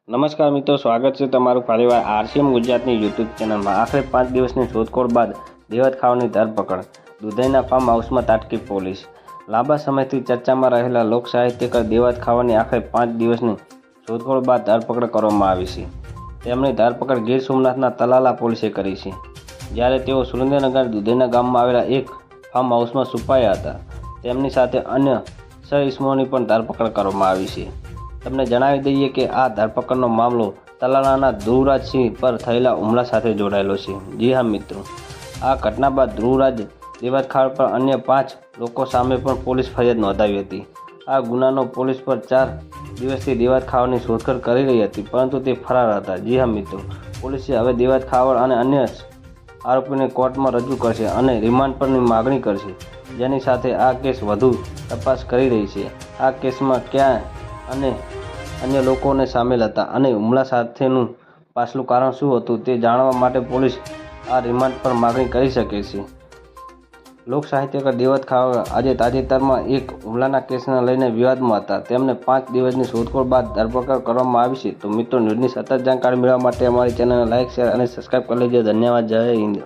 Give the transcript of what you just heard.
નમસ્કાર મિત્રો, સ્વાગત છે તમારું ફરીવાર આરસીએમ ગુજરાતની યુટ્યુબ ચેનલમાં। આખરે 5 દિવસની શોધખોળ બાદ દેવત ખાવની ધરપકડ, દુધઈના ફાર્મ હાઉસમાં તાટકી પોલીસ। લાંબા સમયથી ચર્ચામાં રહેલા લોક સાહિત્યકાર દેવત ખાવાની આખરે 5 દિવસની શોધખોળ બાદ ધરપકડ કરવામાં આવી છે। તેમની ધરપકડ ગીર સોમનાથના તલાલા પોલીસે કરી છે, જ્યારે તેઓ સુરેન્દ્રનગર દુધઈના ગામમાં આવેલા એક ફાર્મ હાઉસમાં છુપાયા હતા। તેમની સાથે અન્ય 6 ઇસમોની પણ ધરપકડ કરવામાં આવી છે। તમને જણાવી દઈએ કે આ ધરપકડનો મામલો તલાલાના ધ્રુવરાજસિંહ પર થયેલા હુમલા સાથે જોડાયેલો છે। જી હા મિત્રો, આ ઘટના બાદ ધ્રુવરાજ દેવત ખાવ પર અન્ય 5 લોકો સામે પણ પોલીસ ફરિયાદ નોંધાવી હતી। આ ગુનાનો પોલીસ પર 4 દિવસથી દેવત ખાવની શોધખોળ કરી રહી હતી, પરંતુ તે ફરાર હતા। જી હા મિત્રો, પોલીસે હવે દેવત ખાવડ અને અન્ય આરોપીને કોર્ટમાં રજૂ કરશે અને રિમાન્ડ પરની માગણી કરશે, જેની સાથે આ કેસ વધુ તપાસ કરી રહી છે। આ કેસમાં ક્યાં અને અન્ય લોકોને સામેલ હતા અને હુમલા સાથેનું પાછલું કારણ શું હતું તે જાણવા માટે પોલીસ આ રિમાન્ડ પર માગણી કરી શકે છે। લોક સાહિત્યકાર દેવત ખાવડ આજે તાજેતરમાં એક હુમલાના કેસને લઈને વિવાદમાં હતા। તેમને 5 દિવસની શોધખોળ બાદ ધરપકડ કરવામાં આવી છે। તો મિત્રો, ન્યૂઝની સતત જાણકારી મેળવવા માટે અમારી ચેનલને લાઇક, શેર અને સબસ્ક્રાઈબ કરી લેજો। ધન્યવાદ। જય હિન્દ।